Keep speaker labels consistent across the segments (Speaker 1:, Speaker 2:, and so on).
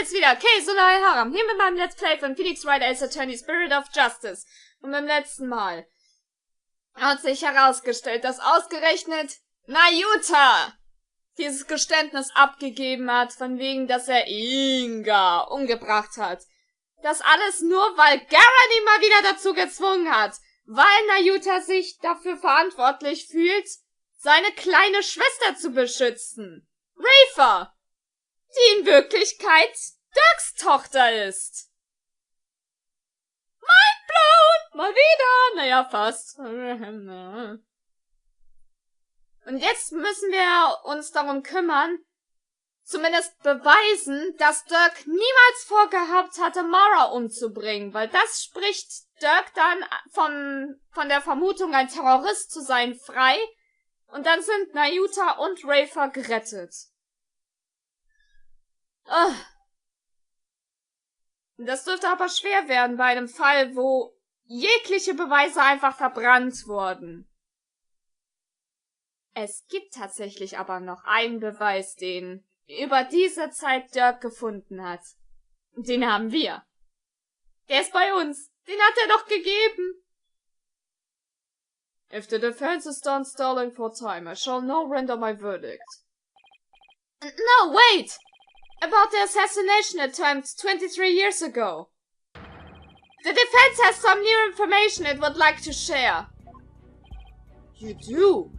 Speaker 1: jetzt wieder. Okay, Solai Haram. Hier mit meinem Let's Play von Phoenix Wright Ace Attorney Spirit of Justice. Und beim letzten Mal hat sich herausgestellt, dass ausgerechnet Nayuta dieses Geständnis abgegeben hat, von wegen, dass er Inga umgebracht hat. Das alles nur, weil Garen ihn mal wieder dazu gezwungen hat. Weil Nayuta sich dafür verantwortlich fühlt, seine kleine Schwester zu beschützen. Rafer, die in Wirklichkeit Dirks Tochter ist. Mindblown! Mal wieder! Naja, fast. Und jetzt müssen wir uns darum kümmern, zumindest beweisen, dass Dirk niemals vorgehabt hatte, Mara umzubringen, weil das spricht Dirk dann von der Vermutung, ein Terrorist zu sein, frei, und dann sind Nayuta und Rafer gerettet. Das dürfte aber schwer werden bei einem Fall, wo jegliche Beweise einfach verbrannt wurden. Es gibt tatsächlich aber noch einen Beweis, den über diese Zeit Dirk gefunden hat. Den haben wir. Der ist bei uns. Den hat er doch gegeben. If the defense is done stalling for time, I shall now render my verdict. No, wait! About the assassination attempt 23 years ago. The defense has some new information it would like to share. You do?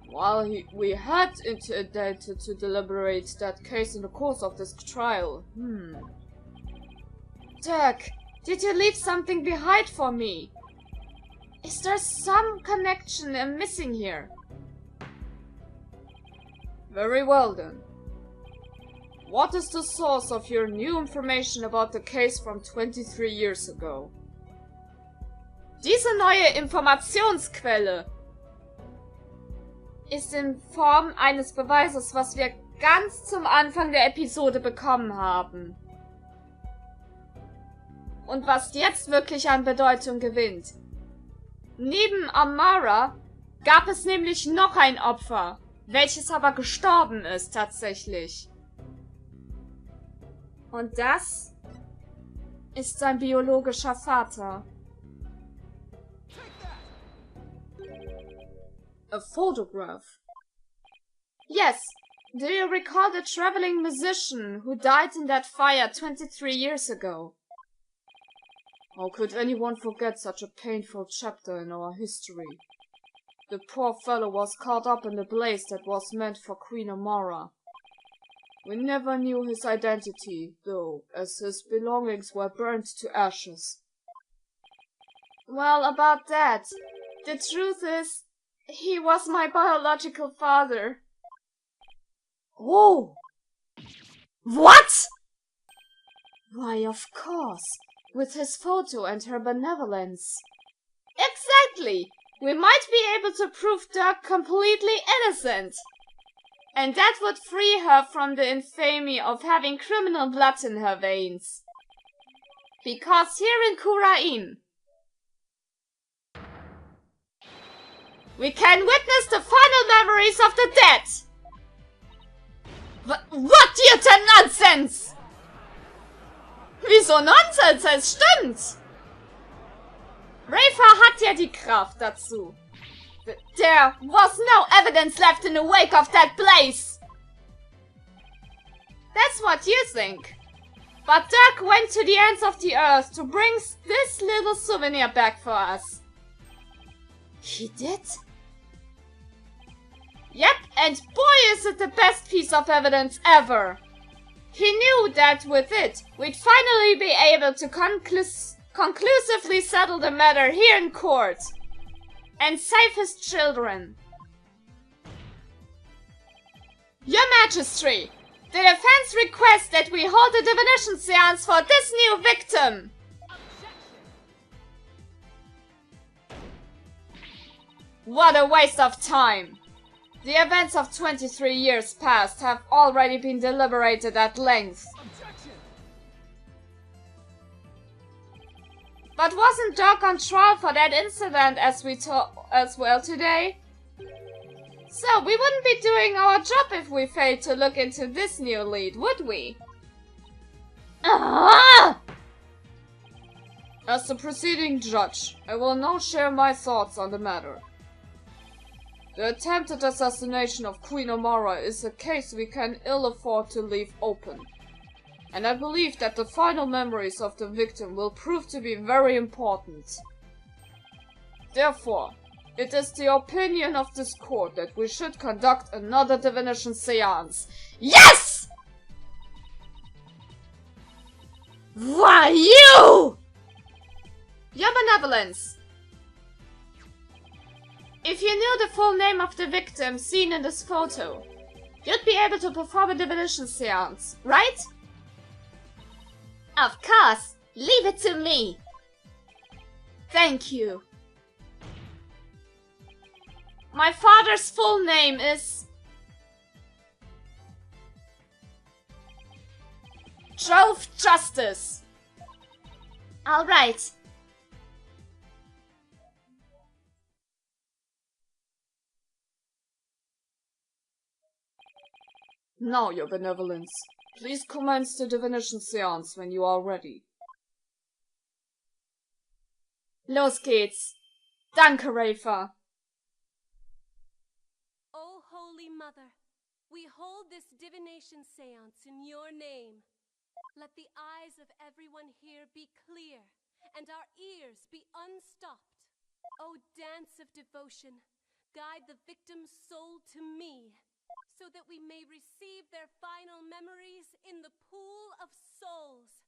Speaker 1: While we had intended to deliberate that case in the course of this trial. Dirk, did you leave something behind for me? Is there some connection I'm missing here? Very well then. What is the source of your new information about the case from 23 years ago? Diese neue Informationsquelle ist in Form eines Beweises, was wir ganz zum Anfang der Episode bekommen haben. Und was jetzt wirklich an Bedeutung gewinnt. Neben Amara gab es nämlich noch ein Opfer, welches aber gestorben ist tatsächlich. Und das ist sein biologischer Vater. A photograph. Yes. Do you recall the traveling musician who died in that fire 23 years ago? How could anyone forget such a painful chapter in our history? The poor fellow was caught up in the blaze that was meant for Queen Amara. We never knew his identity, though, as his belongings were burnt to ashes. Well, about that, the truth is, he was my biological father. Oh! What? Why, of course, with his photo and her benevolence. Exactly! We might be able to prove Dirk completely innocent. And that would free her from the infamy of having criminal blood in her veins. Because here in Kurain, we can witness the final memories of the dead! What dir Nonsense? Wieso Nonsens? Es stimmt! Rafer hat ja die Kraft dazu. There was no evidence left in the wake of that blaze! That's what you think. But Dirk went to the ends of the earth to bring this little souvenir back for us. He did? Yep, and boy is it the best piece of evidence ever! He knew that with it, we'd finally be able to conclusively settle the matter here in court. And save his children. Your Majesty, the defense requests that we hold a divination seance for this new victim. What a waste of time. The events of 23 years past have already been deliberated at length. But wasn't Dirk on trial for that incident as well today? So, we wouldn't be doing our job if we failed to look into this new lead, would we? Ah! As the preceding judge, I will now share my thoughts on the matter. The attempted assassination of Queen Amara is a case we can ill afford to leave open. And I believe that the final memories of the victim will prove to be very important. Therefore, it is the opinion of this court that we should conduct another divination seance. Yes! Why you? Your benevolence. If you knew the full name of the victim seen in this photo, you'd be able to perform a divination seance, right? Of course. Leave it to me. Thank you. My father's full name is... Drove Justice. Alright. Now, your benevolence. Please commence the divination seance when you are ready. Los geht's. Danke, Rafer.
Speaker 2: O Holy Mother, we hold this divination seance in your name. Let the eyes of everyone here be clear, and our ears be unstopped. O dance of devotion, guide the victim's soul to me, so that we may receive their final memories in the pool of souls.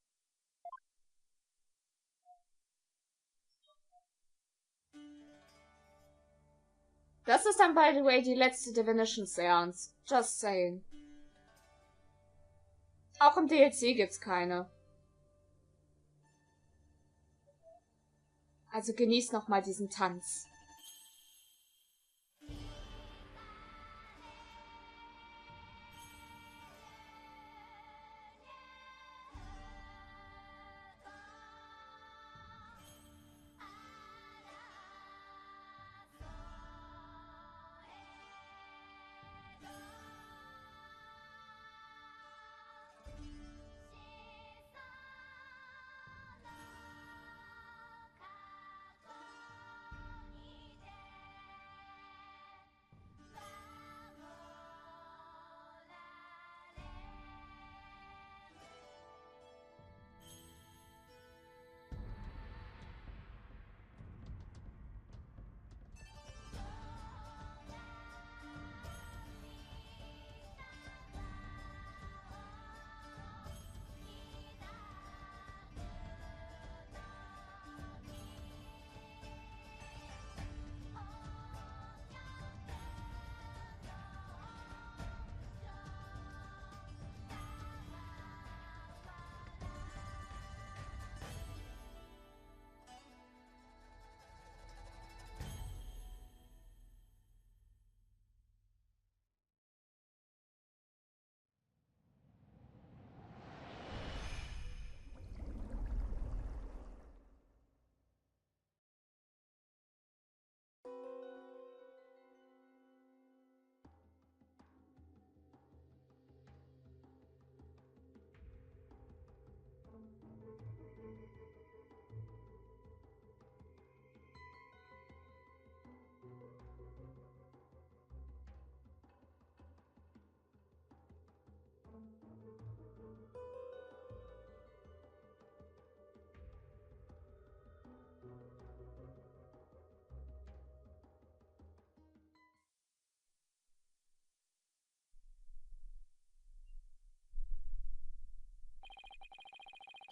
Speaker 1: Das ist dann, by the way, die letzte Divination Seance. Just saying. Auch im DLC gibt's keine. Also genießt nochmal diesen Tanz.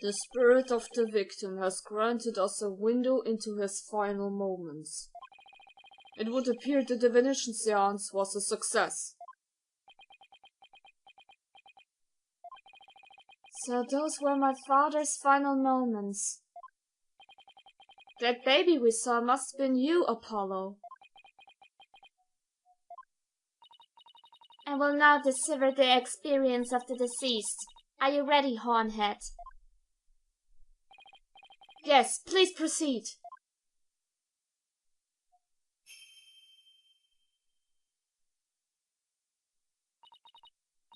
Speaker 1: The spirit of the victim has granted us a window into his final moments. It would appear the divination seance was a success. So those were my father's final moments. That baby we saw must have been you, Apollo. I will now decipher the experience of the deceased. Are you ready, Hornhead? Yes, please proceed.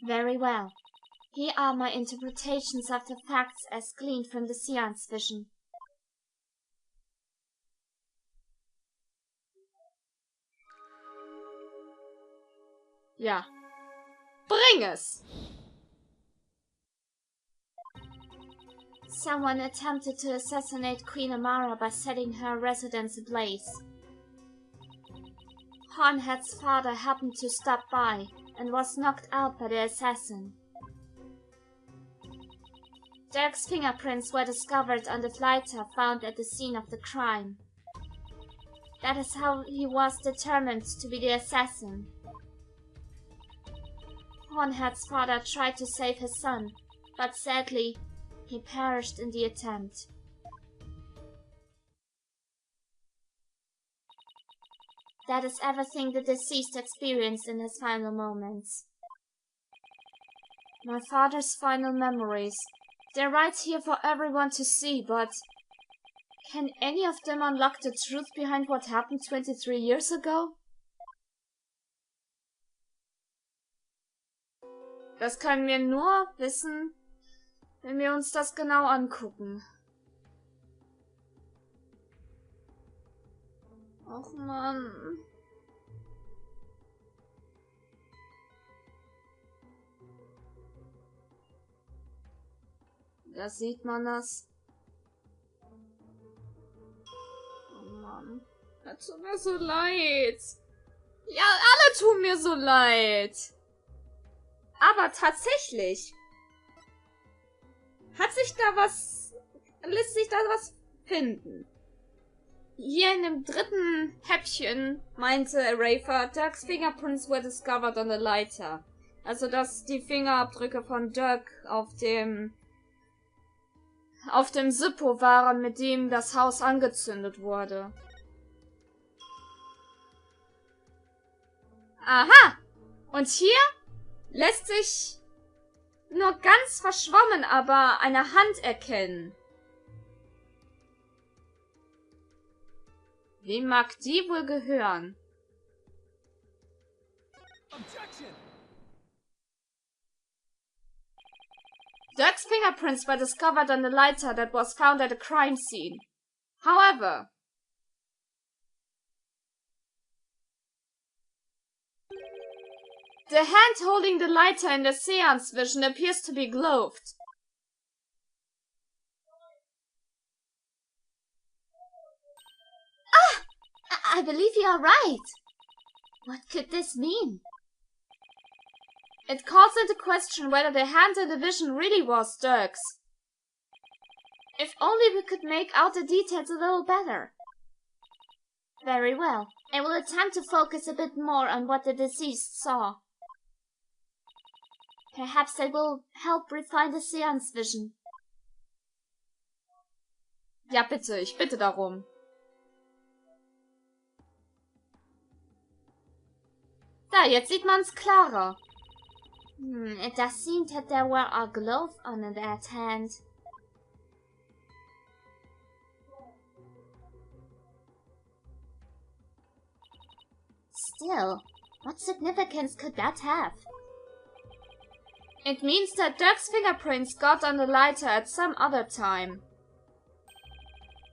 Speaker 1: Very well. Here are my interpretations of the facts as gleaned from the seance vision.
Speaker 3: Ja. Bring es!
Speaker 1: Someone attempted to assassinate Queen Amara by setting her residence ablaze. Hornhead's father happened to stop by and was knocked out by the assassin. Dirk's fingerprints were discovered on the lighter found at the scene of the crime. That is how he was determined to be the assassin. Hornhead's father tried to save his son, but sadly, he perished in the attempt. That is everything the deceased experienced in his final moments. My father's final memories. They're right here for everyone to see, but can any of them unlock the truth behind what happened 23 years ago?
Speaker 3: Das können wir nur wissen, wenn wir uns das genau angucken. Och Mann. Da sieht man das. Oh Mann. Das tut mir so leid. Ja, alle tun mir so leid. Aber tatsächlich. Lässt sich da was finden. Hier in dem dritten Häppchen meinte Rafer, Dirks fingerprints were discovered on the lighter. Also, dass die Fingerabdrücke von Dirk auf dem Zippo waren, mit dem das Haus angezündet wurde. Aha! Und hier lässt sich nur ganz verschwommen aber eine Hand erkennen. Wem mag die wohl gehören?
Speaker 4: Objection!
Speaker 3: Dirk's fingerprints were discovered on the lighter that was found at the crime scene. However, the hand holding the lighter in the seance vision appears to be gloved.
Speaker 1: I believe you are right. What could this mean?
Speaker 3: It calls into question whether the hand in the vision really was Dirk's. If only we could make out the details a little better.
Speaker 1: Very well. I will attempt to focus a bit more on what the deceased saw. Perhaps I will help refine the seance vision.
Speaker 3: Ja, bitte, ich bitte darum. Da, jetzt sieht man's klarer.
Speaker 1: It does seem that there were a glove on that hand. Still, what significance could that have?
Speaker 3: It means that Dirk's fingerprints got on the lighter at some other time.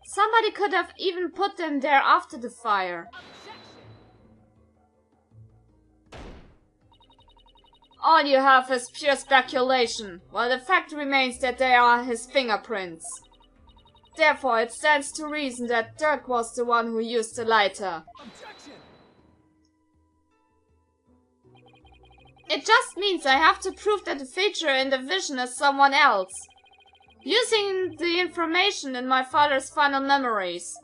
Speaker 3: Somebody could have even put them there after the fire. All you have is pure speculation, while the fact remains that they are his fingerprints. Therefore, it stands to reason that Dirk was the one who used the lighter.
Speaker 4: Objection!
Speaker 3: It just means I have to prove that the feature in the vision is someone else, using the information in my father's final memories.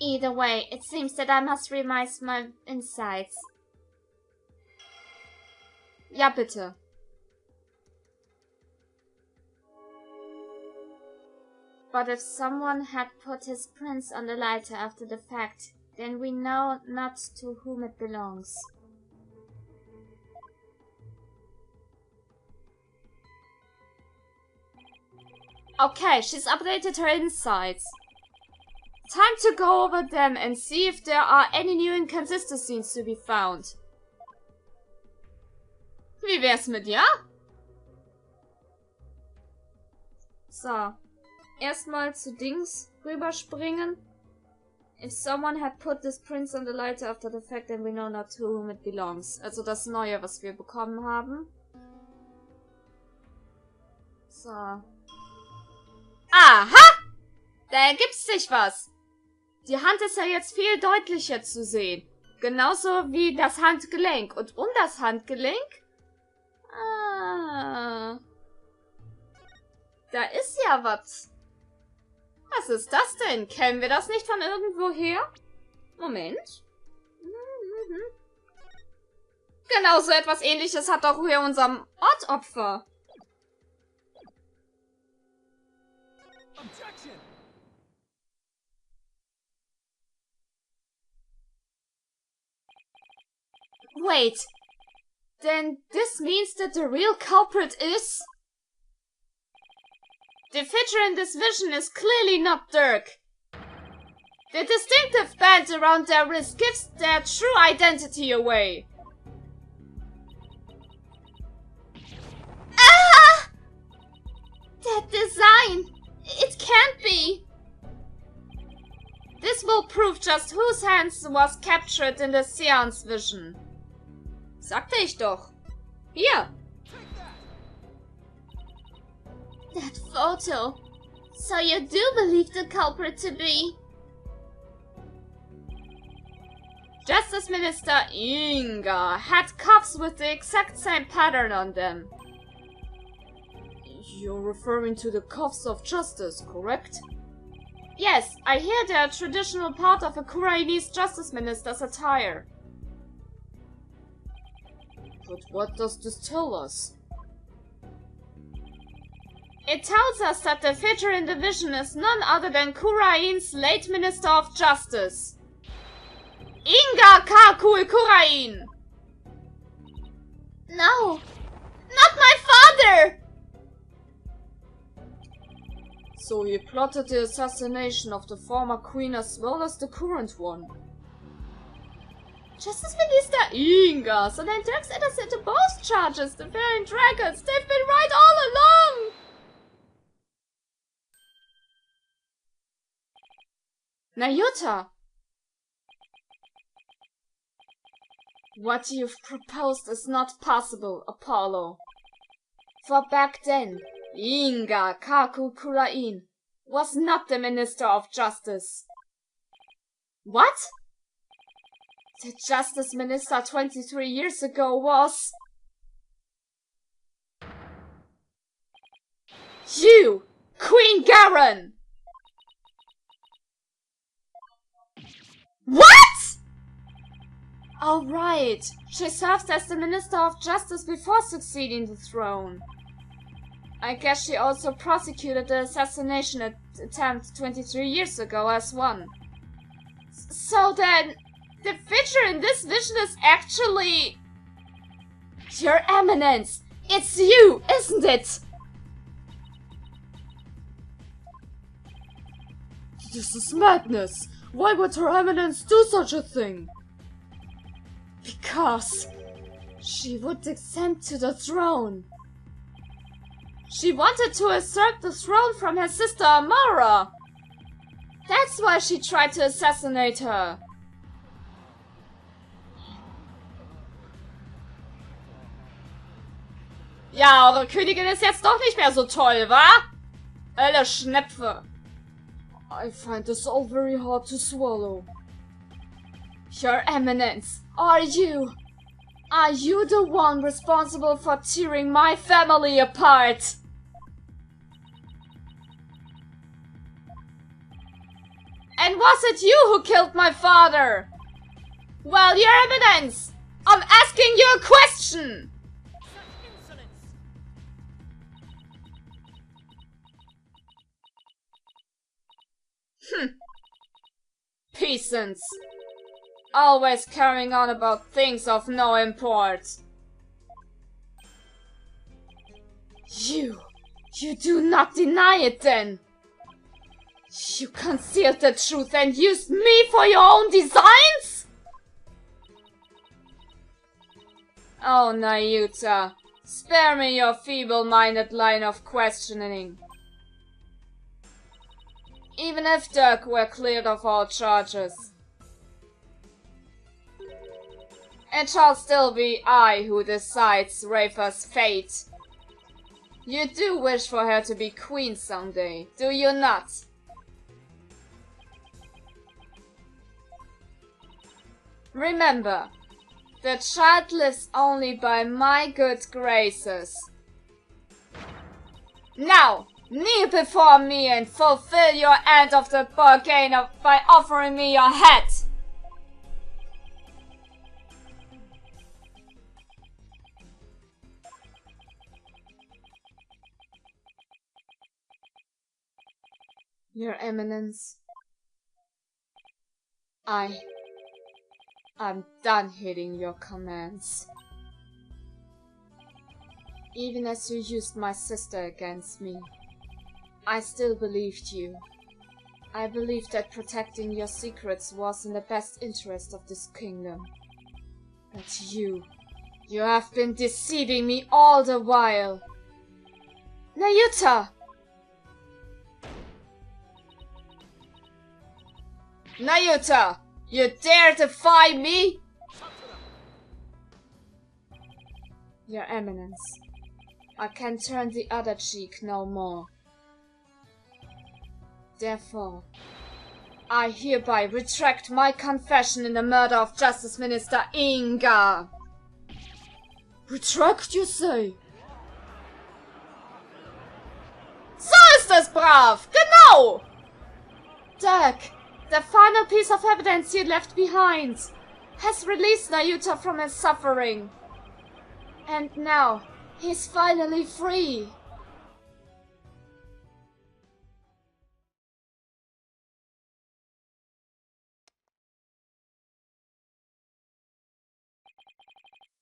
Speaker 1: Either way, it seems that I must revise my insights.
Speaker 3: Ja, bitte.
Speaker 1: But if someone had put his prints on the lighter after the fact, then we know not to whom it belongs.
Speaker 3: Okay, she's updated her insights.
Speaker 1: Time to go over them and see if there are any new inconsistencies to be found. Wie wär's mit ja? So. Erstmal zu Dings rüberspringen. If someone had put this prince on the lighter after the fact, then we know not to whom it belongs. Also das Neue, was wir bekommen haben. So. Aha! Da ergibt sich was. Die Hand ist ja jetzt viel deutlicher zu sehen. Genauso wie das Handgelenk. Und um das Handgelenk... Ah. Da ist ja was. Was ist das denn? Kennen wir das nicht von irgendwoher? Moment. Genau so etwas Ähnliches hat auch hier unser Ortopfer. Wait. Then this means that the real culprit is... The figure in this vision is clearly not Dirk. The distinctive band around their wrist gives their true identity away. Ah! That design! It can't be! This will prove just whose hands was captured in the seance vision. Sagte ich doch. Hier. That photo. So you do believe the culprit to be... Justice Minister Inga had cuffs with the exact same pattern on them. You're referring to the cuffs of justice, correct? Yes, I hear they are a traditional part of a Koreanese justice minister's attire. But what does this tell us? It tells us that the figure in the vision is none other than Kurain's late Minister of Justice. Inga Kakul Kurain! No! Not my father! So he plotted the assassination of the former queen as well as the current one. Justice Minister Inga, sondern Dirks intercepted both charges, the Ein Drache. They've been right all along! Nayuta! What you've proposed is not possible, Apollo. For back then, Inga Kaku Kurain was not the Minister of Justice. What? The Justice Minister 23 years ago was... You! Queen Garen! What?! Oh right, she served as the Minister of Justice before succeeding the throne. I guess she also prosecuted the assassination attempt 23 years ago as one. So then, the figure in this vision is actually... Your Eminence! It's you, isn't it? This is madness! Why would Her Eminence do such a thing? Because she would descend to the throne. She wanted to usurp the throne from her sister Amara. That's why she tried to assassinate her. Ja, eure Königin ist jetzt doch nicht mehr so toll, wa? Alle Schnepfe. I find this all very hard to swallow. Your Eminence, are you the one responsible for tearing my family apart? And was it you who killed my father? Well, Your Eminence, I'm asking you a question! Peasants. Always carrying on about things of no import. You do not deny it then? You concealed the truth and used me for your own designs? Oh, Nayuta, spare me your feeble-minded line of questioning. Even if Dirk were cleared of all charges, it shall still be I who decides Rafer's fate. You do wish for her to be queen someday, do you not? Remember, the child lives only by my good graces. Now, kneel before me and fulfill your end of the bargain by offering me your head. Your Eminence, I'm done heeding your commands. Even as you used my sister against me, I still believed you. I believed that protecting your secrets was in the best interest of this kingdom. But you have been deceiving me all the while. Nayuta! Nayuta! You dare defy me? Your Eminence, I can turn the other cheek no more. Therefore, I hereby retract my confession in the murder of Justice Minister Inga. Retract, you say? So ist es, brav! Genau! Dirk, the final piece of evidence you left behind has released Nayuta from his suffering. And now, he's finally free.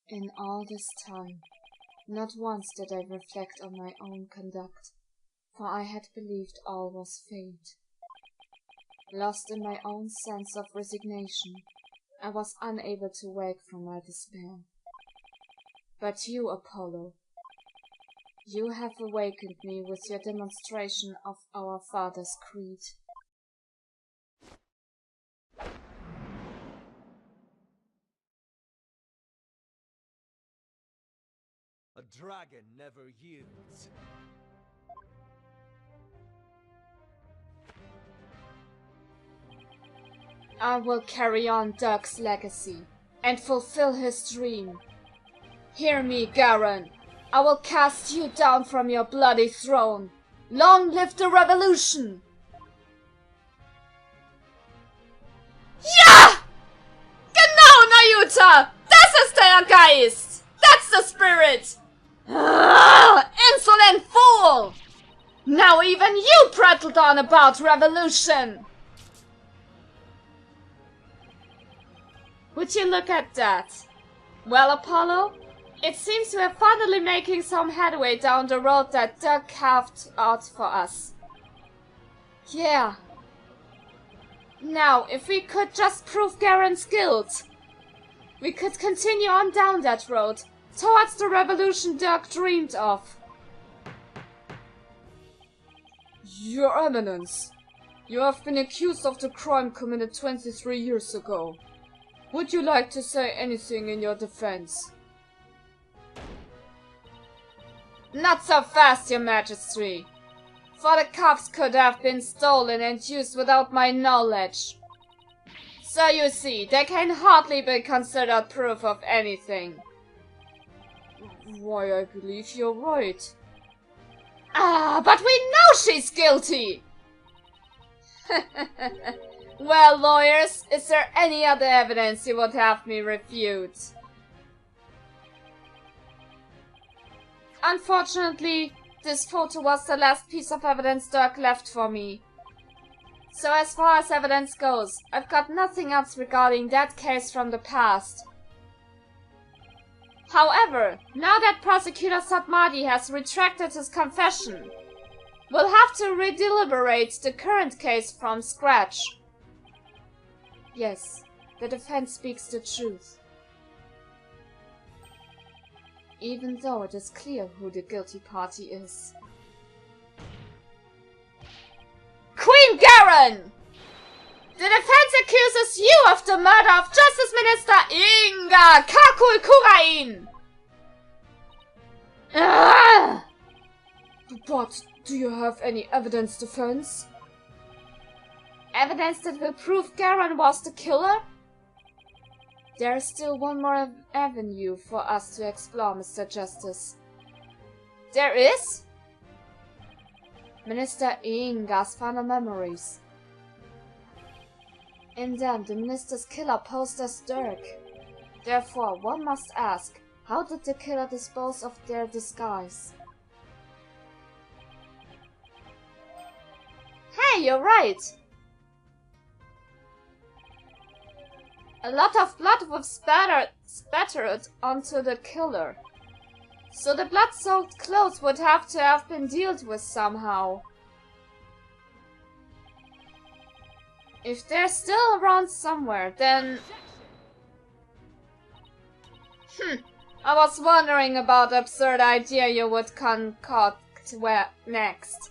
Speaker 1: In all this time, not once did I reflect on my own conduct, for I had believed all was fate. Lost in my own sense of resignation, I was unable to wake from my despair. But you, Apollo, you have awakened me with your demonstration of our father's creed.
Speaker 4: A dragon never yields.
Speaker 1: I will carry on Dirk's legacy and fulfill his dream. Hear me, Garen. I will cast you down from your bloody throne. Long live the revolution! Ja! Genau, Nayuta! Das ist der Geist! That's the spirit! Ah, insolent fool! Now even you prattled on about revolution! Would you look at that? Well, Apollo, it seems we are finally making some headway down the road that Dirk carved out for us. Yeah. Now, if we could just prove Garen's guilt, we could continue on down that road, towards the revolution Dirk dreamed of. Your Eminence, you have been accused of the crime committed 23 years ago. Would you like to say anything in your defense? Not so fast, Your Majesty, for the cups could have been stolen and used without my knowledge. So you see, they can hardly be considered proof of anything. Why, I believe you're right. Ah, but we know she's guilty! Well, lawyers, is there any other evidence you would have me refute? Unfortunately, this photo was the last piece of evidence Dirk left for me. So as far as evidence goes, I've got nothing else regarding that case from the past. However, now that Prosecutor Satmadi has retracted his confession, We'll have to redeliberate the current case from scratch. Yes, the defense speaks the truth. Even though it is clear who the guilty party is. Queen Garen! The defense accuses you of the murder of Justice Minister Inga Kakul Kurain! But do you have any evidence, defense? Evidence that will prove Garen was the killer? There is still one more avenue for us to explore, Mr. Justice. There is? Minister Inga's final memories. In them, the minister's killer posed as Dirk. Therefore, one must ask, how did the killer dispose of their disguise? Hey, you're right! A lot of blood was spattered onto the killer. So the blood-soaked clothes would have to have been dealt with somehow. If they're still around somewhere, then... I was wondering about the absurd idea you would concoct next.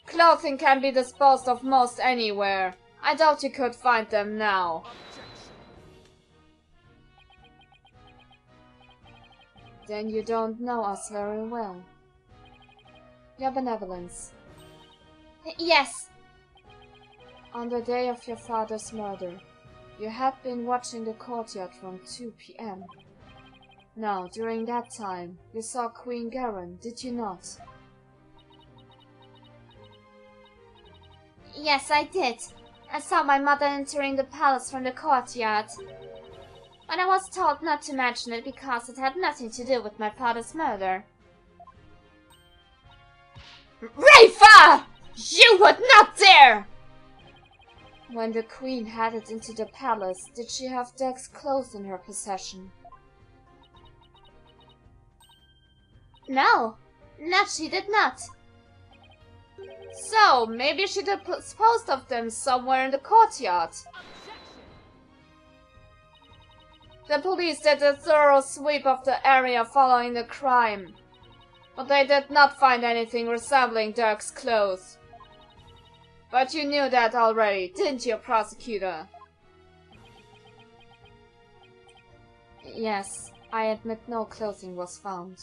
Speaker 1: Clothing can be disposed of most anywhere. I doubt you could find them now. Then you don't know us very well. Your benevolence. Yes. On the day of your father's murder, you had been watching the courtyard from 2 p.m. Now, during that time, you saw Queen Garen, did you not? Yes, I did. I saw my mother entering the palace from the courtyard. But I was told not to mention it because it had nothing to do with my father's murder. Rafa! You would not dare! When the queen headed into the palace, did she have Dirk's clothes in her possession? No, she did not. So, maybe she disposed of them somewhere in the courtyard. The police did a thorough sweep of the area following the crime, but they did not find anything resembling Dirk's clothes. But you knew that already, didn't you, prosecutor? Yes, I admit no clothing was found.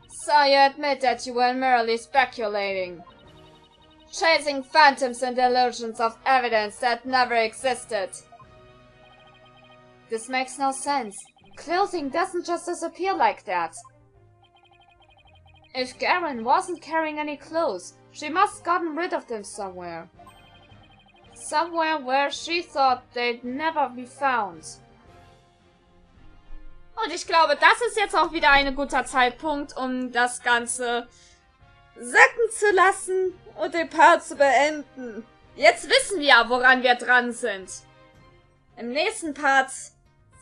Speaker 1: So you admit that you were merely speculating. Chasing phantoms and illusions of evidence that never existed. This makes no sense. Clothing doesn't just disappear like that. If Garen wasn't carrying any clothes, she must have gotten rid of them somewhere. Somewhere where she thought they'd never be found. Und ich glaube, das ist jetzt auch wieder ein guter Zeitpunkt, um das Ganze sacken zu lassen und den Part zu beenden. Jetzt wissen wir, woran wir dran sind. Im nächsten Part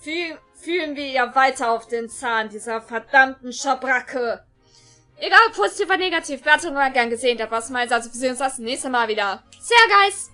Speaker 1: fühlen wir ja weiter auf den Zahn dieser verdammten Schabracke. Egal, positiv oder negativ, Bewertung oder gern gesehen, das war's mal. Also wir sehen uns das nächste Mal wieder. See ya, guys!